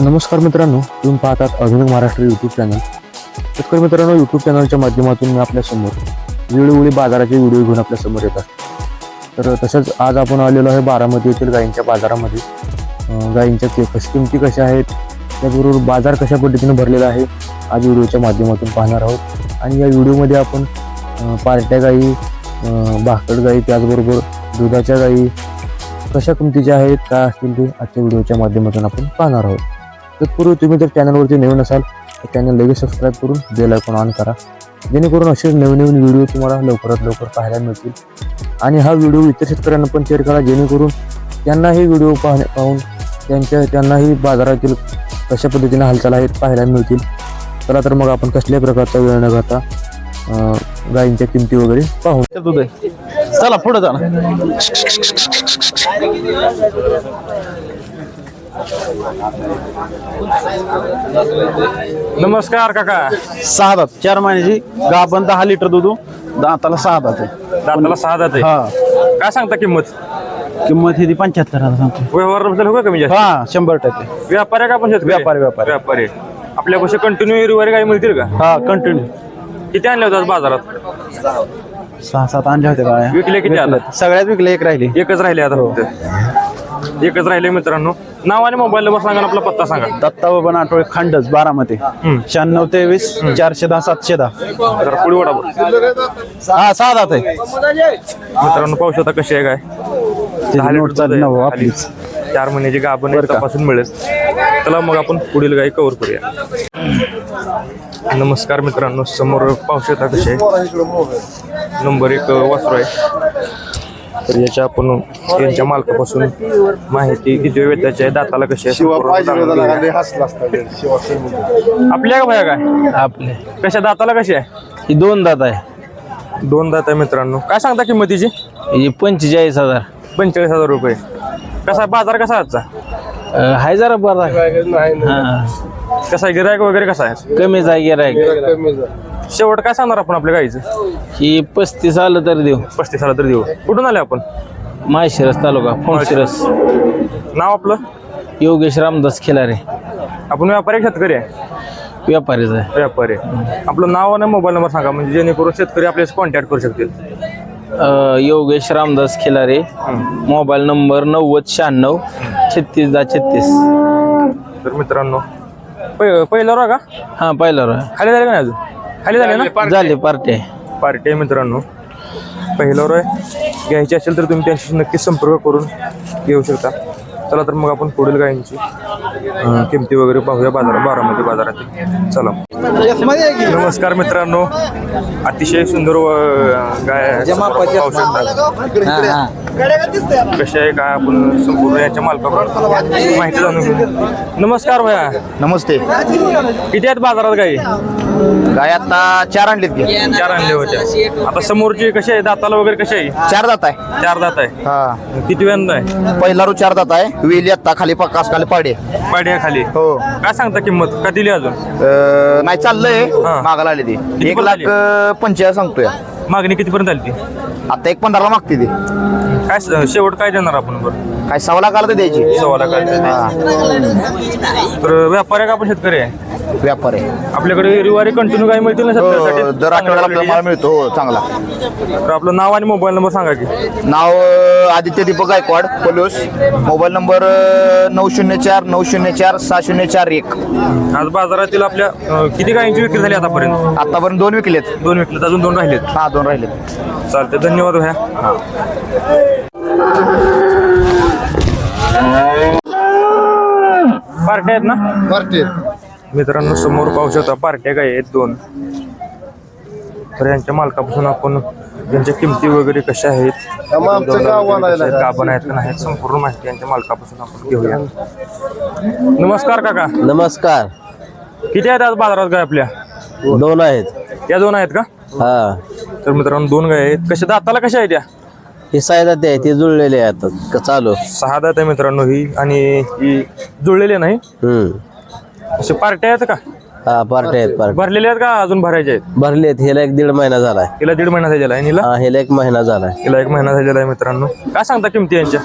नमस्कार मित्रांनो, तुम्ही पाहतात आधुनिक महाराष्ट्र यूट्यूब चॅनल. शेतकरी मित्रांनो, यूट्यूब चॅनलच्या माध्यमातून मी आपल्यासमोर वेळोवेळी बाजाराचे व्हिडिओ घेऊन आपल्यासमोर येत असतो. तर तसंच आज आपण आलेलो आहे बारामती येथील गायींच्या बाजारामध्ये. गायींच्या किमती कशा आहेत, त्याचबरोबर बाजार कशा पद्धतीने भरलेला आहे आज व्हिडिओच्या माध्यमातून पाहणार आहोत. आणि या व्हिडिओमध्ये आपण पार्ट्या गायी, भाकड गायी, त्याचबरोबर दुधाच्या गायी कशा किमतीच्या आहेत, काय असतील ते आजच्या व्हिडिओच्या माध्यमातून आपण पाहणार आहोत. तत्पूर्वी तुम्ही जर चॅनलवरती नवीन असाल तर चॅनल लगेच सबस्क्राईब करून बेल आयकॉन ऑन करा, जेणेकरून असे नवीन व्हिडिओ तुम्हाला लवकरात लवकर पाहायला मिळतील. आणि हा व्हिडिओ इतर शेतकऱ्यांना पण शेअर करा, जेणेकरून त्यांनाही व्हिडिओ पाहून त्यांनाही बाजारातील कशा पद्धतीने हालचाल आहेत पाहायला मिळतील. चला तर मग आपण कसल्याही प्रकारचा वेळ न घालता गायींच्या किमती वगैरे पाहू. चला पुढे चला. नमस्कार काका. 6 दात 4 महिन्याची गाभण 10 लिटर दूध, दाताला 6 दात आहे. दाताला 6 दात आहे. हा, काय सांगता किंमत? किंमत ही 75,000 सांगतो. व्यवहार बद्दल हो कमी जास्त? हा 100%. व्यापारी का पण शेतकरी? व्यापारी. आपल्यापाशी कंटिन्यू हिरवारी गाय मिळतील का? हा कंटिन्यू. किती आणल्या होत्या बाजारात? 6-7 आणले होते काय. विकले किती आता? सगळ्यात विकले, एक राहिली. एकच राहिले आता फक्त. एकच राहिले मित्रांनो. नाव आणि मोबाईल नंबर सांगा, आपला पत्ता सांगा. दत्ता बबन आठवडे, खंडच, बारामती. 9623 410 710. जरा पुढे वडा. हा 6 दात आहे मित्रांनो, पाहू शकता कशी आहे गाय. 10 लिटर आपलीच 4 महिन्याची गाभण तपासून मिळेल. चला मग आपण पुढील गाय कव्हर करूया. नमस्कार मित्रांनो, समोर पाहू शकता कसे नंबर 1 वासरू आहे. तर याच्या आपण यांच्या मालकापासून माहिती किती वेताची आहे, दाताला कशी आहे आपल्या का भया काय आपले. कशा दाताला कशी आहे? ही 2 दात आहे. 2 दात आहे मित्रांनो. काय सांगता किंमतीची? ही 45,000. 45,000 रुपये. कसा बाजार कसा आजचा? हाय जरा बरा. कसा आहे गिरायक वगैरे कसा आहे? कमी जागी. शेवट काय सांगणार आपण आपल्या गाईचं? ही 35 आलं तर देऊ. 35 आला तर देऊ. कुठून आले आपण? माळशिरस तालुका, फोनशिरस. नाव आपलं? योगेश रामदास खिलारे. आपण व्यापारी शेतकरी आहे? व्यापारीच आहे. व्यापारी. आपलं नाव आणि मोबाईल नंबर सांगा, म्हणजे जेणेकरून शेतकरी आपल्याशी कॉन्टॅक्ट करू शकतील. योगेश रामदास खिलारे. Mobile number 9096 361036. तर मित्रांनो, पहिला रो का? हा पहिला रो. खाली झाले का नाही? अजून खाली झाले ना? झाले पार्टी. पार्टी आहे मित्रांनो. पहिला रो आहे. घ्यायची असेल तर तुम्ही त्यांच्याशी नक्की संपर्क करून घेऊ शकता. चला तर मग आपण पुढील गायींची किमती वगैरे पाहूया बारामती बाजारातील. चला. नमस्कार मित्रांनो, अतिशय सुंदर गाय पाहू शकता. कशा आहे काय आपण संपूर्ण याच्या मालकाकडून माहिती जाणून घेऊ. नमस्कार भैया. नमस्ते. किती आहेत बाजारात गाई? गाय आता 4 आणलीत की. 4 आणले होते. आता समोरची कशी आहे, दाताला वगैरे कशी आहे? 4 दात आहे. 4 दात आहे. हा, किती वेंदा आहे? पहिला रू 4 दात आहे. वेली आता खाली पक्कास खाली पाडे. पाड्या खाली. हो. काय सांगता किंमत? का दिली अजून? नाही चाललंय, हा. मागायला आली ती. किती 1,45,000 सांगतोय. मागणी कितीपर्यंत आली ती? आता 1,15,000 मागते ती. काय शेवट काय देणार आपण? बरं, काय 1,15,000 आला तर द्यायची. 1,15,000. हा, तर व्यापारी का आपण शेतकरी आहे? व्यापार आहे. आपल्याकडे रविवारी कंटिन्यू काय मिळतील ना हो, शेतकऱ्यासाठी? दर आठवड्याला आपल्याला माल मिळतो. हो, चांगला. तर आपलं नाव आणि मोबाईल नंबर सांगा की. नाव आदित्य दीपक गायकवाड, पलूस. Mobile number 904 904 6041. आज बाजारातील आपल्या किती गायींची विक्री झाली आतापर्यंत? आतापर्यंत 2 विकलेत. 2 विकलेत, अजून 2 राहिलेत. हा 2 राहिलेत. चालते, धन्यवाद भैया. पार्ट्या आहेत ना मित्रांनो? समोर पाहू शकता पार्ट्या गाय आहेत 2. तर यांच्या मालकापासून आपण त्यांच्या किमती वगैरे कशा आहेत, गाभण आहेत का नाही, संपूर्ण माहिती यांच्या मालकापासून आपण घेऊया. नमस्कार काका. नमस्कार. किती आहेत आज बाजारात गाय आपल्या? 2 आहेत. या 2 आहेत का? हा, तर मित्रांनो 2 गाय आहेत. कशा दाताला कशा आहेत या? हे 6 दात आहे. ते जुळलेले आहेत चालू. 6 दात आहे मित्रांनो ही, आणि ही जुळलेली नाही. असे पार्ट्या आहेत का? हा पार्टी आहेत. पार्टी भरलेले आहेत का अजून भरायचे आहेत? भरलेत. ह्याला 1.5 महिना झालाय. हिला 1.5 महिना झालेला आहे. हिला ह्याला 1 महिना झालाय. हिला 1 महिना झालेला आहे मित्रांनो. काय सांगता किमती यांच्या?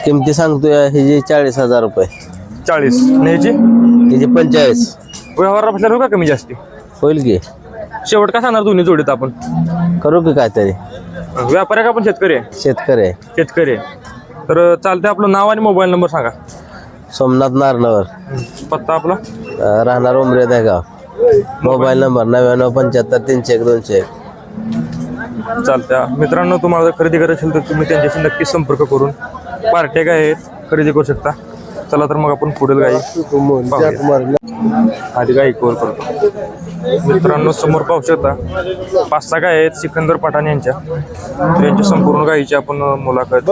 किमती सांगतोय ह्याची 40,000 रुपये. 40. आणि ह्याची त्याचे 45 व्यवहाराला बसल्यावर हो का कमी जास्ती होईल की शेवट काय सांगणार दोन्ही जोडीत आपण करू की काहीतरी व्यापारी का पण शेतकरी आहे शेतकरी आहे. शेतकरी आहे. तर चालते आपलं नाव आणि मोबाईल नंबर सांगा सोमनाथ नारनवर पत्ता आपला राहणार उमरे दहगाव मोबाईल नंबर 9975 301 201 चालत्या मित्रांनो तुम्हाला जर खरेदी करायची असेल तर तुम्ही त्यांच्याशी नक्की संपर्क करून पार्ट्या काय आहेत खरेदी करू शकता. चला तर मग आपण पुढील गाई पाहूया. आधी गाई कवर करतो. मित्रांनो समोर पाहू शकता 5-6 गाय आहेत सिकंदर पठाण यांच्या. तर यांच्या संपूर्ण गायीची आपण मुलाखत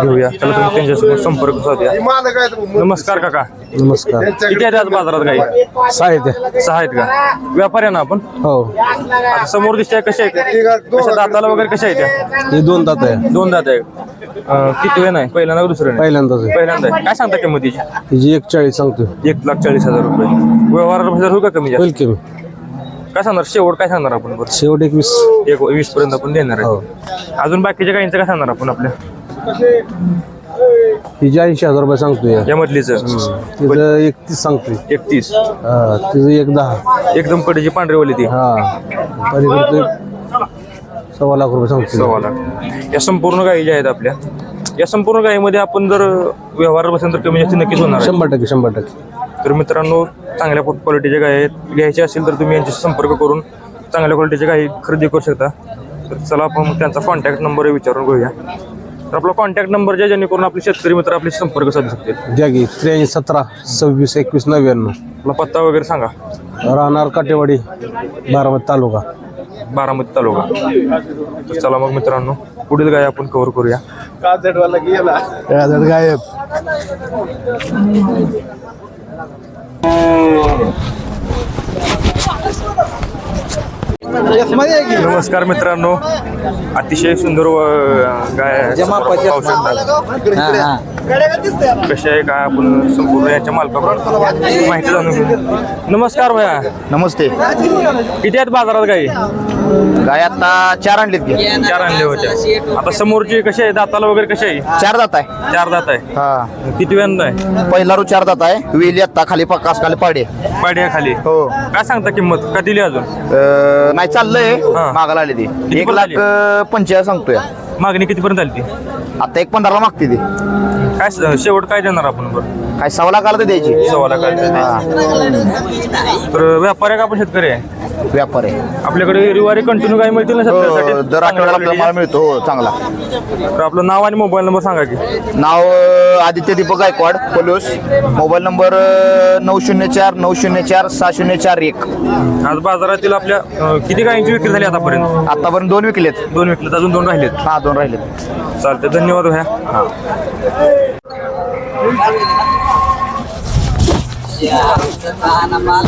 घेऊया. चला तुम्ही त्यांच्यासोबत संपर्क साधूया. नमस्कार काका. नमस्कार. किती आहेत आज बाजारात गाई? 6 आहेत. 6 आहेत का? व्यापारी आहे ना आपण? हो. आता समोर दिसतंय कशा आहेत कशा दाताला वगैरे कशा आहेत त्या? हे 2 दात आहे. 2 दात आहे. किती वेळ नाही पहिल्यांदा का दुसरं नाही? पहिल्यांदाच आहे. पहिल्यांदा आहे. काय सांगता किंमतीची? तिची 140 सांगतो. 1,40,000 रुपये. व्यवहाराला बसल्यावर होईल का कमी जास्त? होईल की काय सांगणार शेवट काय सांगणार आपण बरं? शेवट 21. 20 पर्यंत आपण देणार आहे. अजून बाकीच्या गाईंचं काय सांगणार आपण आपल्या तिची 80,000 रुपये सांगतोय. या मधलीच तिचं 31 सांगतोय. 31 तिचं 110. एकदम कडेची पांढरीवाली ती हा पलीकडे 1.25 लाख रुपये सांगतोय. 1.25 लाख. या संपूर्ण गायी ज्या आहेत आपल्या या संपूर्ण गायीमध्ये आपण जर व्यवहार बसेल तर कमी जास्त नक्कीच होणार आहे. 100%. तर मित्रांनो चांगल्या क्वालिटीच्या गायी आहेत घ्यायचे असेल तर तुम्ही यांच्याशी संपर्क करून चांगल्या क्वालिटीच्या गायी खरेदी करू शकता. तर चला आपण मग त्यांचा कॉन्टॅक्ट नंबर विचारून घेऊया. तर आपला कॉन्टॅक्ट नंबर ज्या जेणेकरून आपले शेतकरी मित्र आपले संपर्क साधू शकतील. जागी 83 17 26 21 99. आपला पत्ता वगैरे सांगा. राहणार काटेवाडी बारामती तालुका. बारामती तालुका. तर चला मग मित्रांनो पुढील गाय आपण कव्हर करूया. गायब. नमस्कार मित्रांनो अतिशय सुंदर गाय पाहू शकता. कशा आहे काय आपण संपूर्ण याच्या मालकाकडून माहिती जाणून घेऊ. नमस्कार भैया. नमस्ते. किती आहेत बाजारात गाई? गाय आता 4 आणलीत की. 4 आणले होते. आता समोरची कशी आहे दाताला वगैरे कशी आहे? 4 दात आहे. 4 दात आहे. हा किती वेळांदा आहे? पहिला 4 दात आहे. वेली आता खाली कास खाली पाडे. पाड्या खाली. हो. काय सांगता किंमत का दिली अजून? नाही चाललंय हा. मागायला आली ती किती 1,45,000 सांगतोय. मागणी कितीपर्यंत आली ती? आता 1,15,000 मागते ती. काय शेवट काय देणार आपण बरं? काय 1.25 लाखाला तर द्यायची. 1.25 लाख. हा. तर व्यापारी का आपण शेतकरी आहे व्यापार आहे. आपल्याकडे रविवारी कंटिन्यू गाय मिळतील ना हो, शेतकऱ्यासाठी? दर आठवड्याला आपल्याला माल मिळतो. हो चांगला. तर आपलं नाव आणि मोबाईल नंबर सांगा की. नाव आदित्य दीपक गायकवाड पलूस. Mobile number 904 904 6041. आज बाजारातील आपल्या किती गायींची विक्री झाली आतापर्यंत? आतापर्यंत 2 विकलेत. 2 विकलेत अजून 2 राहिलेत. हा 2 राहिलेत. चालते धन्यवाद भैया. माल